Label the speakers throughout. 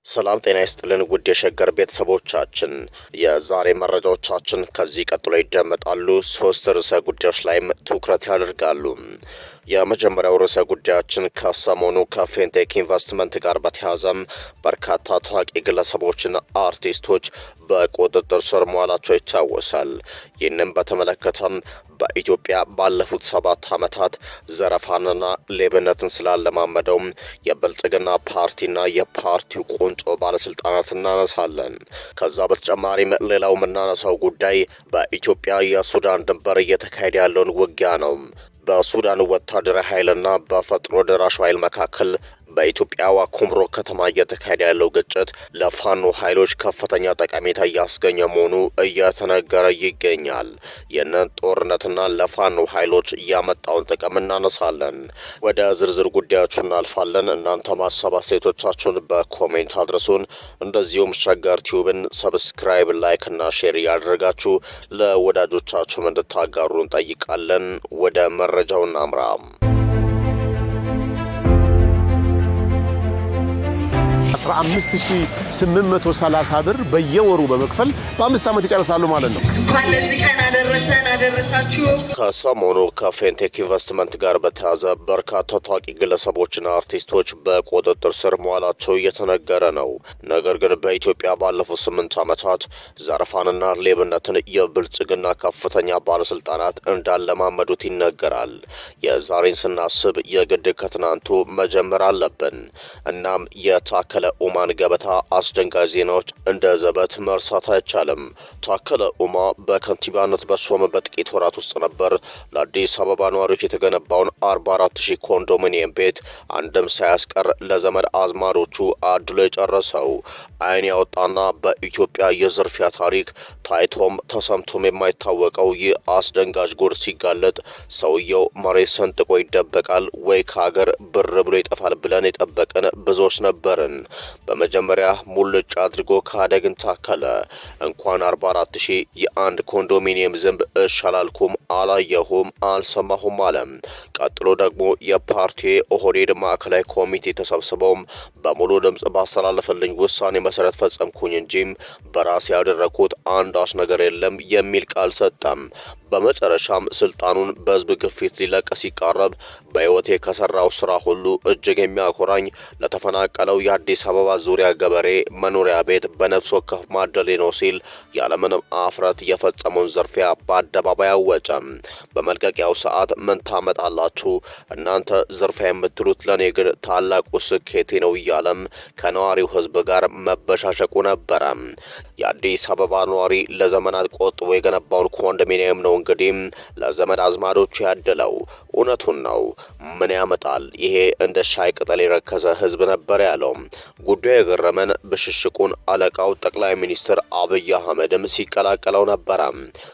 Speaker 1: ሰላም ጤና ይስጥልን ውድ የሸገር ቤተሰቦቻችን የዛሬ መረጃዎቻችን ከዚህ ቀጥሎ ይደመጣሉ። ሶስት ርዕሰ ጉዳዮች ላይም ትኩረት ያደርጋሉ። የመጀመሪያው ርዕሰ ጉዳያችን ከሰሞኑ ከፌንቴክ ኢንቨስትመንት ጋር በተያያዘም በርካታ ታዋቂ ግለሰቦችና አርቲስቶች በቁጥጥር ስር መዋላቸው ይታወሳል። ይህንም በተመለከተም በኢትዮጵያ ባለፉት 7 ዓመታት ዘረፋንና ሌብነትን ስላለማመደው የብልጽግና ፓርቲና የፓርቲው ቁንጮ ባለስልጣናት እናነሳለን። ከዛ በተጨማሪም ሌላው የምናነሳው ጉዳይ በኢትዮጵያ የሱዳን ድንበር እየተካሄደ ያለውን ውጊያ ነው። በሱዳን ወታደራዊ ኃይልና በፈጥኖ ደራሽ ኃይል መካከል በኢትዮጵያዋ ኩምሩክ ከተማ እየተካሄደ ያለው ግጭት ለፋኖ ኃይሎች ከፍተኛ ጠቀሜታ እያስገኘ መሆኑ እየተነገረ ይገኛል። ይህንን ጦርነትና ለፋኖ ኃይሎች ያመጣውን ጥቅም እናነሳለን። ወደ ዝርዝር ጉዳዮቹ እናልፋለን። እናንተ ማሳብ አስተያየቶቻችሁን በኮሜንት አድርሱን። እንደዚሁም ሸገር ቲዩብን ሰብስክራይብ፣ ላይክ እና ሼር ያደርጋችሁ ለወዳጆቻችሁም እንድታጋሩ እንጠይቃለን። ወደ መረጃው እናምራ።
Speaker 2: 15830 ብር በየወሩ በመክፈል በ5 ዓመት ይጨርሳሉ ማለት ነው።
Speaker 3: እንኳን ለዚህ ቀን አደረሳችሁ።
Speaker 1: ከሰሞኑ ከፌንቴክ ኢንቨስትመንት ጋር በተያያዘ በርካታ ታዋቂ ግለሰቦችና አርቲስቶች በቁጥጥር ስር መዋላቸው እየተነገረ ነው። ነገር ግን በኢትዮጵያ ባለፉት 8 ዓመታት ዘረፋንና ሌብነትን የብልጽግና ከፍተኛ ባለስልጣናት እንዳለማመዱት ይነገራል። የዛሬን ስናስብ የግድ ከትናንቱ መጀመር አለብን። እናም የታከለ ኡማን ገበታ አስደንጋጭ ዜናዎች እንደ ዘበት መርሳት አይቻልም። ታከለ ኡማ በከንቲባነት በሾመበት ጥቂት ወራት ውስጥ ነበር ለአዲስ አበባ ነዋሪዎች የተገነባውን 44000 ኮንዶሚኒየም ቤት አንድም ሳያስቀር ለዘመድ አዝማዶቹ አድሎ የጨረሰው። አይን ያወጣና በኢትዮጵያ የዝርፊያ ታሪክ ታይቶም ተሰምቶም የማይታወቀው ይህ አስደንጋጭ ጉድ ሲጋለጥ ሰውየው መሬት ሰንጥቆ ይደበቃል ወይ ከሀገር ብር ብሎ ይጠፋል ብለን የጠበቅን ብዙዎች ነበርን። በመጀመሪያ ሙልጭ አድርጎ ካደግን ታከለ እንኳን 44000 የአንድ ኮንዶሚኒየም ዝንብ እሻላልኩም፣ አላየሁም፣ አልሰማሁም አለ። ቀጥሎ ደግሞ የፓርቲ ኦህዴድ ማዕከላዊ ኮሚቴ ተሰብስበውም በሙሉ ድምጽ ባስተላለፈልኝ ውሳኔ መሰረት ፈጸምኩኝ እንጂም በራሴ ያደረኩት አንዳች ነገር የለም የሚል ቃል ሰጠም። በመጨረሻም ስልጣኑን በህዝብ ግፊት ሊለቅ ሲቃረብ በህይወቴ ከሰራው ስራ ሁሉ እጅግ የሚያኮራኝ ለተፈናቀለው የአዲስ አበባ ዙሪያ ገበሬ መኖሪያ ቤት በነፍስ ወከፍ ማደሌ ነው ሲል ያለምንም አፍረት የፈጸመውን ዝርፊያ በአደባባይ አወጀ። በመልቀቂያው ሰዓት ምን ታመጣላችሁ እናንተ ዝርፊያ የምትሉት፣ ለኔ ግን ታላቁ ስኬቴ ነው እያለም ከነዋሪው ህዝብ ጋር መበሻሸቁ ነበረ። የአዲስ አበባ ነዋሪ ለዘመናት ቆጥቦ የገነባውን ኮንዶሚኒየም ነው እንግዲህ ለዘመድ አዝማዶቹ ያደለው። እውነቱን ነው። ምን ያመጣል ይሄ እንደ ሻይ ቅጠል የረከሰ ህዝብ ነበር ያለው። ጉዳዩ የገረመን ብሽሽቁን አለቃው ጠቅላይ ሚኒስትር አብይ አህመድም ሲቀላቀለው ነበረ።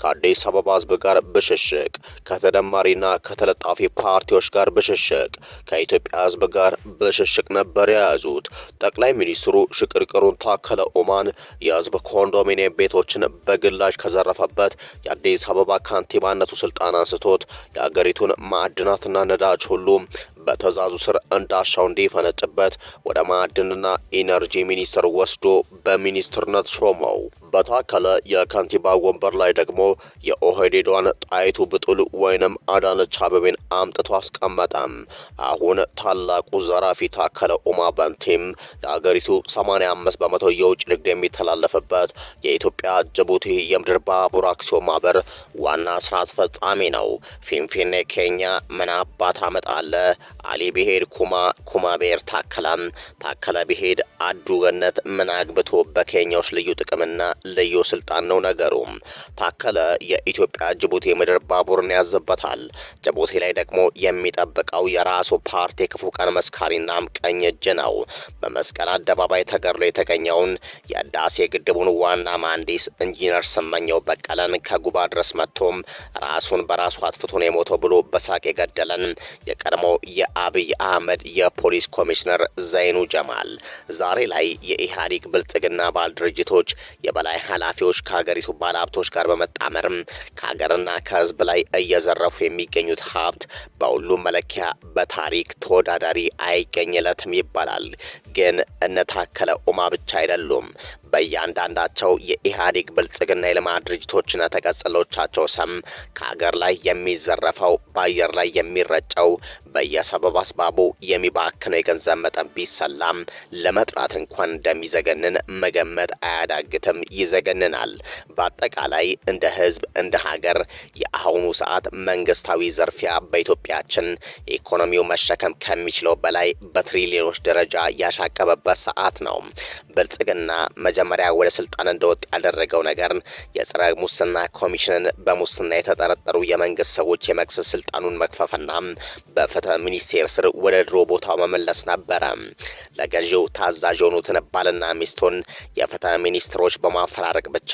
Speaker 1: ከአዲስ አበባ ህዝብ ጋር ብሽሽቅ፣ ከተደማሪና ከተለጣፊ ፓርቲዎች ጋር ብሽሽቅ፣ ከኢትዮጵያ ህዝብ ጋር ብሽሽቅ ነበር የያዙት። ጠቅላይ ሚኒስትሩ ሽቅርቅሩን ታከለ ኡማን የህዝብ ኮንዶሚኒየም ቤቶችን በግላጭ ከዘረፈበት የአዲስ አበባ ካንቲባነቱ ስልጣን አንስቶት የአገሪቱን ማዕድናትና ነዳጅ ሁሉ በተዛዙ ስር እንዳሻው እንዲፈነጭበት ወደ ማዕድንና ኢነርጂ ሚኒስቴር ወስዶ በሚኒስትርነት ሾመው። በታከለ የካንቲባ ወንበር ላይ ደግሞ የኦህዴዷን ጣይቱ ብጡል ወይንም አዳነች አቤቤን አምጥቶ አስቀመጠ። አሁን ታላቁ ዘራፊ ታከለ ኡማ በንቲም የአገሪቱ 85 በመቶ የውጭ ንግድ የሚተላለፍበት የኢትዮጵያ ጅቡቲ የምድር ባቡር አክሲዮን ማህበር ዋና ስራ አስፈጻሚ ነው። ፊንፊኔ ኬኛ ምን አባት አመጣለ፣ አሊ ብሄድ ኩማ ብሄር ታከለ ብሄድ አዱ ገነት ምን አግብቶ በኬኛዎች ልዩ ጥቅምና ልዩ ስልጣን ነው ነገሩ። ታከለ የኢትዮጵያ ጅቡቲ ምድር ባቡርን ያዘበታል። ጅቡቲ ላይ ደግሞ የሚጠብቀው የራሱ ፓርቲ ክፉ ቀን መስካሪና ቀኝ እጅ ነው። በመስቀል አደባባይ ተገድሎ የተገኘውን የህዳሴ ግድቡን ዋና መሐንዲስ ኢንጂነር ስመኘው በቀለን ከጉባ ድረስ መጥቶም ራሱን በራሱ አጥፍቶ ነው የሞተው ብሎ በሳቅ የገደለን የቀድሞው የአብይ አህመድ የፖሊስ ኮሚሽነር ዘይኑ ጀማል ዛሬ ላይ የኢህአዴግ ብልጽግና ባለድርጅቶች የበላይ ኃላፊዎች ከሀገሪቱ ባለሀብቶች ጋር በመጣመር ከሀገርና ከህዝብ ላይ እየዘረፉ የሚገኙት ሀብት በሁሉም መለኪያ በታሪክ ተወዳዳሪ አይገኝለትም ይባላል። ግን እነ ታከለ ኡማ ብቻ አይደሉም። በእያንዳንዳቸው የኢህአዴግ ብልጽግና የልማት ድርጅቶችና ተቀጽሎቻቸው ስም ከሀገር ላይ የሚዘረፈው በአየር ላይ የሚረጨው በየሰበብ አስባቡ የሚባክነው የገንዘብ መጠን ቢሰላም ለመጥራት እንኳን እንደሚዘገንን መገመት አያዳግትም፣ ይዘገንናል። በአጠቃላይ እንደ ህዝብ እንደ ሀገር የአሁኑ ሰዓት መንግስታዊ ዘርፊያ በኢትዮጵያችን ኢኮኖሚው መሸከም ከሚችለው በላይ በትሪሊዮኖች ደረጃ ያሻቀበበት ሰዓት ነው። ብልጽግና መጀመሪያ ወደ ስልጣን እንደወጥ ያደረገው ነገር የጸረ ሙስና ኮሚሽንን በሙስና የተጠረጠሩ የመንግስት ሰዎች የመክሰስ ስልጣኑን መክፈፍና በፍትህ ሚኒስቴር ስር ወደ ድሮ ቦታው መመለስ ነበረ። ለገዢው ታዛዥ የሆኑትን ባልና ሚስቱን የፍትህ ሚኒስትሮች በማፈራረቅ ብቻ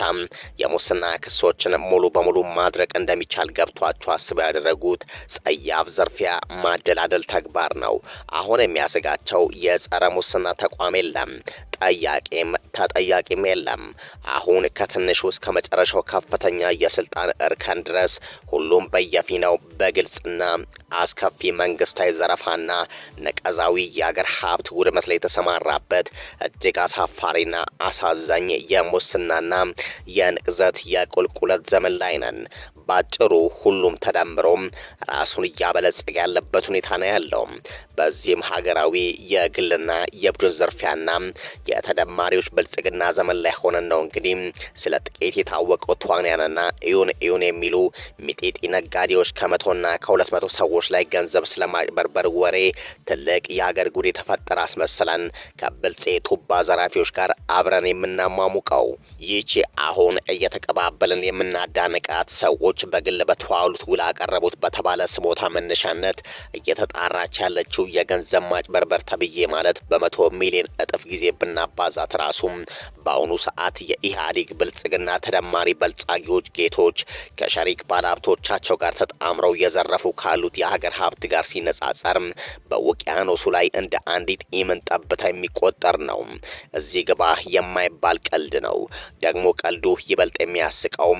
Speaker 1: የሙስና ክሶችን ሙሉ በሙሉ ማድረግ እንደሚቻል ገብቷቸው አስበው ያደረጉት ጸያፍ ዘርፊያ ማደላደል ተግባር ነው። አሁን የሚያሰጋቸው የጸረ ሙስና ተቋም የለም፣ ጠያቂም ተጠያቂም የለም። አሁን ከትንሹ እስከ መጨረሻው ከፍተኛ የስልጣን እርከን ድረስ ሁሉም በየፊናው በግልጽና አስከፊ መንግስታዊ ዘረፋና ነቀዛዊ የአገር ሀብት ውድመት ላይ የተሰማራበት እጅግ አሳፋሪና አሳዛኝ የሙስናና የንቅዘት የቁልቁለት ዘመን ላይ ነን። ባጭሩ ሁሉም ተደምሮም ራሱን እያበለጸገ ያለበት ሁኔታ ነው ያለው። በዚህም ሀገራዊ የግልና የቡድን ዘርፊያና የተደማሪዎች ብልጽግና ዘመን ላይ ሆነን ነው እንግዲህ ስለ ጥቂት የታወቁ ተዋንያንና እዩን የሚሉ ሚጢጢ ነጋዴዎች ከ100ና ከ200 ሰዎች ላይ ገንዘብ ስለማጭበርበር ወሬ ትልቅ የሀገር ጉድ የተፈጠረ አስመሰለን ከብልጽ ቱባ ዘራፊዎች ጋር አብረን የምናሟሙቀው። ይህቺ አሁን እየተቀባበልን የምናዳንቃት ሰዎች በግል በተዋሉት ውል አቀረቡት በተባለ ስሞታ መነሻነት እየተጣራች ያለችው የገንዘብ ማጭበርበር ተብዬ ማለት በ100 ሚሊዮን እጥፍ ጊዜ ብናባዛት ራሱም በአሁኑ ሰዓት የኢህአዴግ ብልጽግና ተደማሪ በልጻጊዎች ጌቶች ከሸሪክ ባለሀብቶቻቸው ጋር ተጣምረው የዘረፉ ካሉት የሀገር ሀብት ጋር ሲነጻጸር በውቅያኖሱ ላይ እንደ አንዲት ኢምን ጠብታ የሚቆጠር ነው። እዚህ ግባ የማይባል ቀልድ ነው። ደግሞ ቀልዱ ይበልጥ የሚያስቀው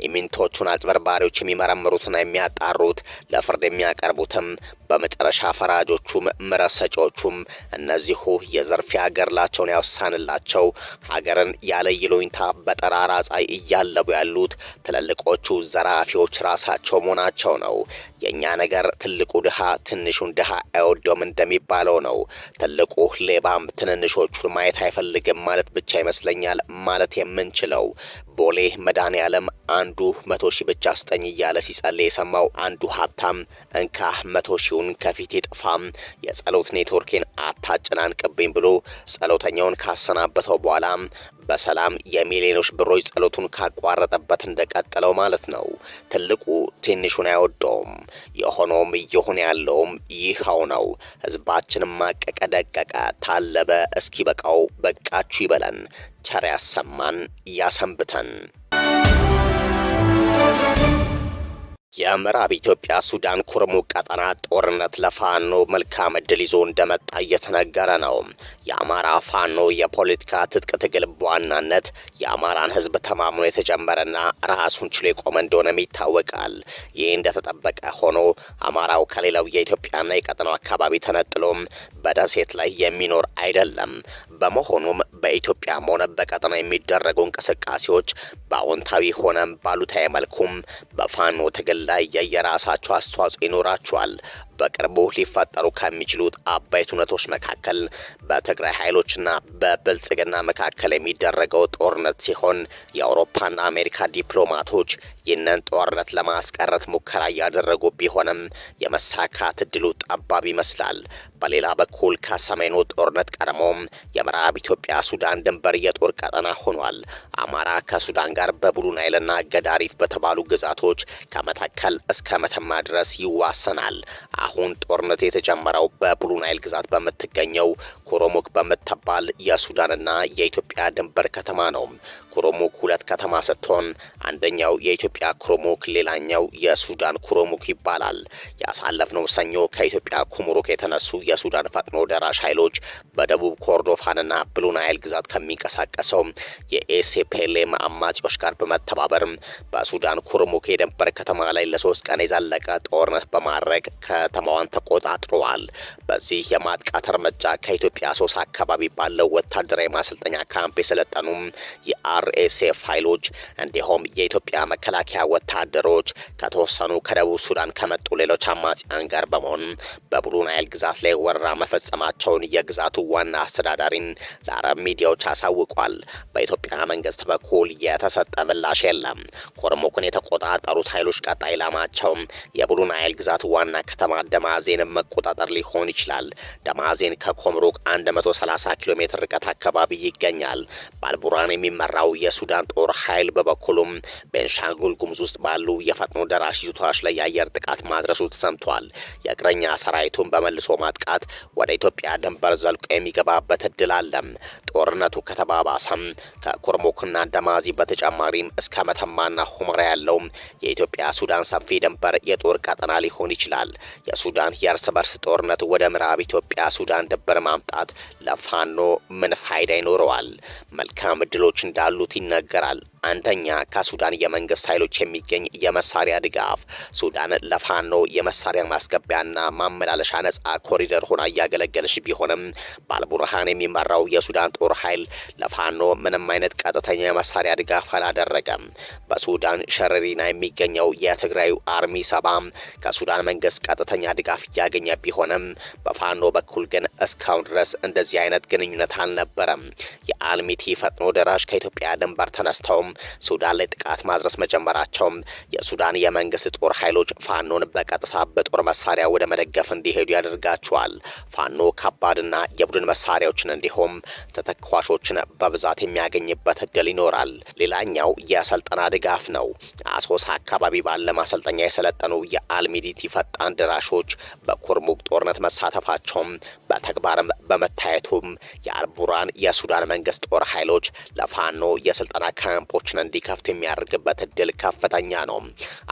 Speaker 1: ኢሚንቶቹን አጭበርባሪዎች የሚመረምሩትና የሚያጣሩት ለፍርድ የሚያቀርቡትም በመጨረሻ ፈራጆቹም ምሕረት ሰጪዎቹም እነዚሁ የዘርፊያ ገድላቸውን ያወሳንላቸው ሀገርን ያለ ይሉኝታ በጠራራ ፀሐይ እያለቡ ያሉት ትልልቆቹ ዘራፊዎች ራሳቸው መሆናቸው ነው። የኛ ነገር ትልቁ ድሃ ትንሹን ድሃ አይወደውም እንደሚባለው ነው። ትልቁ ሌባም ትንንሾቹን ማየት አይፈልግም ማለት ብቻ ይመስለኛል ማለት የምንችለው። ቦሌ መድኃኔዓለም አንዱ 100 ሺህ ብቻ ስጠኝ እያለ ሲጸልይ የሰማው አንዱ ሀብታም እንካ 100 ሺውን ከፊት ይጥፋም የጸሎት ኔትወርኬን አታጨናንቅብኝ ብሎ ጸሎተኛውን ካሰናበተው በኋላ በሰላም የሚሊዮኖች ብሮች ጸሎቱን ካቋረጠበት እንደቀጠለው ማለት ነው። ትልቁ ትንሹን አይወደውም። የሆነውም እየሆነ ያለውም ይኸው ነው። ህዝባችንም ማቀቀ ደቀቀ ታለበ። እስኪ በቃው በቃችሁ ይበለን። ቸር ያሰማን ያሰንብተን። የምዕራብ ኢትዮጵያ ሱዳን ኩርሙክ ቀጠና ጦርነት ለፋኖ መልካም ዕድል ይዞ እንደመጣ እየተነገረ ነው። የአማራ ፋኖ የፖለቲካ ትጥቅ ትግል በዋናነት የአማራን ህዝብ ተማምኖ የተጀመረና ራሱን ችሎ የቆመ እንደሆነም ይታወቃል። ይህ እንደተጠበቀ ሆኖ አማራው ከሌላው የኢትዮጵያና የቀጠናው አካባቢ ተነጥሎም በደሴት ላይ የሚኖር አይደለም። በመሆኑም በኢትዮጵያም ሆነ በቀጠና የሚደረጉ እንቅስቃሴዎች በአዎንታዊ ሆነም ባሉታዊ መልኩም በፋኖ ትግል ላይ የየራሳቸው አስተዋጽኦ ይኖራቸዋል። በቅርቡ ሊፈጠሩ ከሚችሉት አበይት እውነቶች መካከል በትግራይ ኃይሎችና በብልጽግና መካከል የሚደረገው ጦርነት ሲሆን የአውሮፓና አሜሪካ ዲፕሎማቶች ይህንን ጦርነት ለማስቀረት ሙከራ እያደረጉ ቢሆንም የመሳካት እድሉ ጠባብ ይመስላል። በሌላ በኩል ከሰሜኑ ጦርነት ቀድሞም የምዕራብ ኢትዮጵያ ሱዳን ድንበር የጦር ቀጠና ሆኗል። አማራ ከሱዳን ጋር በብሉ ናይልና ገዳሪፍ በተባሉ ግዛቶች ከመተከል እስከ መተማ ድረስ ይዋሰናል። አሁን ጦርነት የተጀመረው በብሉ ናይል ግዛት በምትገኘው ኩሩሙክ በምትባል የሱዳንና የኢትዮጵያ ድንበር ከተማ ነው። ኩሩሙክ ሁለት ከተማ ስትሆን አንደኛው የኢትዮጵያ ኩሩሙክ፣ ሌላኛው የሱዳን ኩሩሙክ ይባላል። ያሳለፍነው ሰኞ ከኢትዮጵያ ኩሩሙክ የተነሱ የሱዳን ፈጥኖ ደራሽ ኃይሎች በደቡብ ኮርዶፋንና ብሉ ናይል ግዛት ከሚንቀሳቀሰው የኤስፒኤልኤም አማጺዎች ጋር በመተባበር በሱዳን ኩሩሙክ የድንበር ከተማ ላይ ለ3 ቀን የዘለቀ ጦርነት በማድረግ ከተማዋን ተቆጣጥረዋል። በዚህ የማጥቃት እርምጃ ከኢትዮጵያ ሶሳ አካባቢ ባለው ወታደራዊ ማሰልጠኛ ካምፕ የሰለጠኑ የአርኤስኤፍ ኃይሎች እንዲሁም የኢትዮጵያ መከላከያ ወታደሮች ከተወሰኑ ከደቡብ ሱዳን ከመጡ ሌሎች አማጺያን ጋር በመሆን በብሉ ናይል ግዛት ላይ ወረራ መፈጸማቸውን የግዛቱ ዋና አስተዳዳሪ ለአረብ ሚዲያዎች አሳውቋል። በኢትዮጵያ መንግስት በኩል የተሰጠ ምላሽ የለም። ኩሩሙክን የተቆጣጠሩት ኃይሎች ቀጣይ ኢላማቸው የብሉ ናይል ግዛት ዋና ከተማ ደማዜን መቆጣጠር ሊሆን ይችላል። ደማዜን ከኩሩሙክ 130 ኪሎ ሜትር ርቀት አካባቢ ይገኛል። በአልቡርሃን የሚመራው የሱዳን ጦር ኃይል በበኩሉም ቤንሻንጉል ጉሙዝ ውስጥ ባሉ የፈጥኖ ደራሽ ይዞታዎች ላይ የአየር ጥቃት ማድረሱ ተሰምቷል። የእግረኛ ሰራዊቱን በመልሶ ማጥቃት ወደ ኢትዮጵያ ድንበር ዘልቆ የሚገባበት እድል አለ። ጦርነቱ ከተባባሰም ከኩሩሙክና ደማዚ በተጨማሪም እስከ መተማና ሁመራ ያለው የኢትዮጵያ ሱዳን ሰፊ ድንበር የጦር ቀጠና ሊሆን ይችላል። የሱዳን የእርስ በርስ ጦርነት ወደ ምዕራብ ኢትዮጵያ ሱዳን ድንበር ማምጣት ለፋኖ ምን ፋይዳ ይኖረዋል? መልካም እድሎች እንዳሉት ይነገራል። አንደኛ፣ ከሱዳን የመንግስት ኃይሎች የሚገኝ የመሳሪያ ድጋፍ። ሱዳን ለፋኖ የመሳሪያ ማስገቢያና ማመላለሻ ነጻ ኮሪደር ሆና እያገለገለች ቢሆንም በአልቡርሃን የሚመራው የሱዳን ጦር ኃይል ለፋኖ ምንም አይነት ቀጥተኛ የመሳሪያ ድጋፍ አላደረገም። በሱዳን ሸረሪና የሚገኘው የትግራዩ አርሚ 70 ከሱዳን መንግስት ቀጥተኛ ድጋፍ እያገኘ ቢሆንም በፋኖ በኩል ግን እስካሁን ድረስ እንደዚህ አይነት ግንኙነት አልነበረም። የአልሚቲ ፈጥኖ ደራሽ ከኢትዮጵያ ድንበር ተነስተው ሱዳን ላይ ጥቃት ማድረስ መጀመራቸው የሱዳን የመንግስት ጦር ኃይሎች ፋኖን በቀጥታ በጦር መሳሪያ ወደ መደገፍ እንዲሄዱ ያደርጋቸዋል። ፋኖ ከባድና የቡድን መሳሪያዎችን እንዲሁም ተተኳሾችን በብዛት የሚያገኝበት እድል ይኖራል። ሌላኛው የስልጠና ድጋፍ ነው። አሶሳ አካባቢ ባለ ማሰልጠኛ የሰለጠኑ የአልሚዲቲ ፈጣን ደራሾች በኩሩሙክ ጦርነት መሳተፋቸው በተግባርም በመታየቱም የአልቡርሃን የሱዳን መንግስት ጦር ኃይሎች ለፋኖ የስልጠና ካምፖችን እንዲከፍት የሚያደርግበት እድል ከፍተኛ ነው።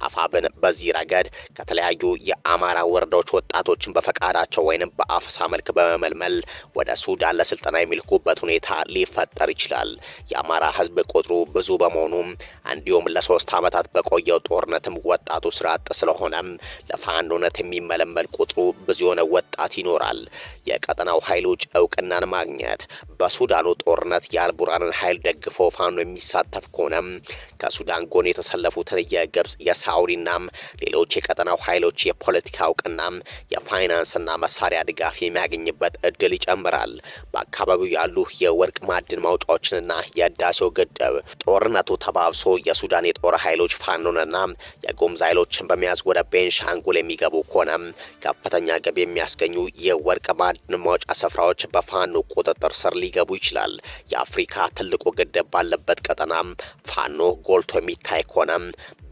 Speaker 1: አፋብን በዚህ ረገድ ከተለያዩ የአማራ ወረዳዎች ወጣቶችን በፈቃዳቸው ወይንም በአፈሳ መልክ በመመልመል ወደ ሱዳን ለስልጠና የሚልኩበት ሁኔታ ሊፈጠር ይችላል። የአማራ ህዝብ ቁጥሩ ብዙ በመሆኑ እንዲሁም ለ3 ዓመታት በቆየው ጦርነትም ወጣቱ ስራ አጥ ስለሆነ ለፋኖነት የሚመለመል ቁጥሩ ብዙ የሆነ ወጣት ይኖራል። የቀጠናው ኃይሎች እውቅናን ማግኘት በሱዳኑ ጦርነት የአልቡርሃንን ኃይል ደግፎ ፋኖ የሚሳተፍ ከሆነ ከሱዳን ጎን የተሰለፉትን የግብጽ የሳውዲና ሌሎች የቀጠናው ኃይሎች የፖለቲካ እውቅና የፋይናንስና መሳሪያ ድጋፍ የሚያገኝበት እድል ይጨምራል። በአካባቢው ያሉ የወርቅ ማዕድን ማውጫዎችንና የህዳሴው ግድብ ጦርነቱ ተባብሶ የሱዳን የጦር ኃይሎች ፋኖንና የጉሙዝ ኃይሎችን በመያዝ ወደ ቤንሻንጉል የሚገቡ ከሆነ ከፍተኛ ገቢ የሚያስገኙ የወርቅ ማዕድን ማውጫ ስፍራዎች በፋኖ ቁጥጥር ስር ሊገቡ ይችላል። የአፍሪካ ትልቁ ግድብ ባለበት ቀጠና ፋኖ ጎልቶ የሚታይ ከሆነ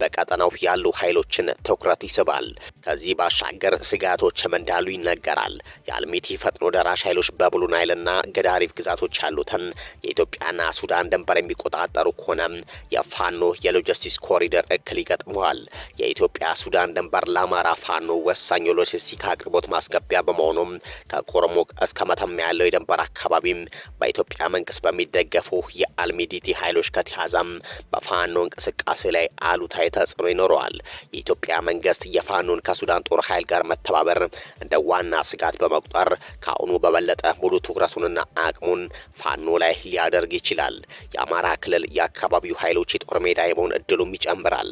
Speaker 1: በቀጠናው ያሉ ኃይሎችን ትኩረት ይስባል። ከዚህ ባሻገር ስጋቶችም እንዳሉ ይነገራል። የአልሚቲ ፈጥኖ ደራሽ ኃይሎች በብሉ ናይልና ገዳሪፍ ግዛቶች ያሉትን የኢትዮጵያና ሱዳን ድንበር የሚቆጣጠሩ ከሆነ የፋኖ የሎጂስቲክስ ኮሪደር እክል ይገጥመዋል። የኢትዮጵያ ሱዳን ድንበር ለአማራ ፋኖ ወሳኝ የሎጂስቲክ አቅርቦት ማስገቢያ በመሆኑም ከኩሩሙክ እስከ መተማ ያለው የድንበር አካባቢም በኢትዮጵያ መንግስት በሚደገፉ የአልሚዲቲ ኃይሎች ከተያዘም በፋኖ እንቅስቃሴ ላይ አሉታዊ ተጽዕኖ ይኖረዋል። የኢትዮጵያ መንግስት የፋኖን ከሱዳን ጦር ኃይል ጋር መተባበር እንደ ዋና ስጋት በመቁጠር ከአሁኑ በበለጠ ሙሉ ትኩረቱንና አቅሙን ፋኖ ላይ ሊያደርግ ይችላል። የአማራ ክልል የአካባቢው ኃይሎች የጦር ሜዳ የመሆን እድሉም ይጨምራል።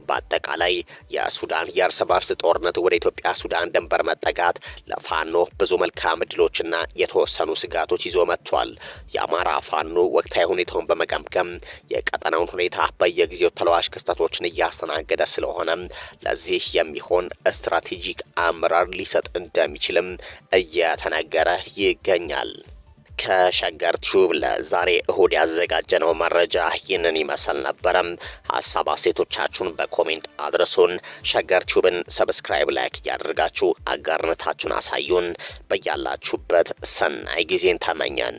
Speaker 1: በአጠቃላይ የሱዳን የእርስ በርስ ጦርነት ወደ ኢትዮጵያ ሱዳን ድንበር መጠጋት ለፋኖ ብዙ መልካም እድሎችና የተወሰኑ ስጋቶች ይዞ መጥቷል። የአማራ ፋኖ ወቅታዊ ሁኔታውን በመገምገም የቀጠናውን ሁኔታ በየጊዜው ተለዋሽ ክስተቶችን እያስተናገደ ስለሆነ ለዚህ የሚሆን ስትራቴጂክ አመራር ሊሰጥ እንደሚችልም እየተነገረ ይገኛል። ከሸገር ቲዩብ ለዛሬ እሁድ ያዘጋጀነው መረጃ ይህንን ይመስል ነበረም። ሀሳብ አስተያየቶቻችሁን በኮሜንት አድርሱን። ሸገር ቲዩብን ሰብስክራይብ፣ ላይክ እያደረጋችሁ አጋርነታችሁን አሳዩን። በያላችሁበት ሰናይ ጊዜን ተመኘን።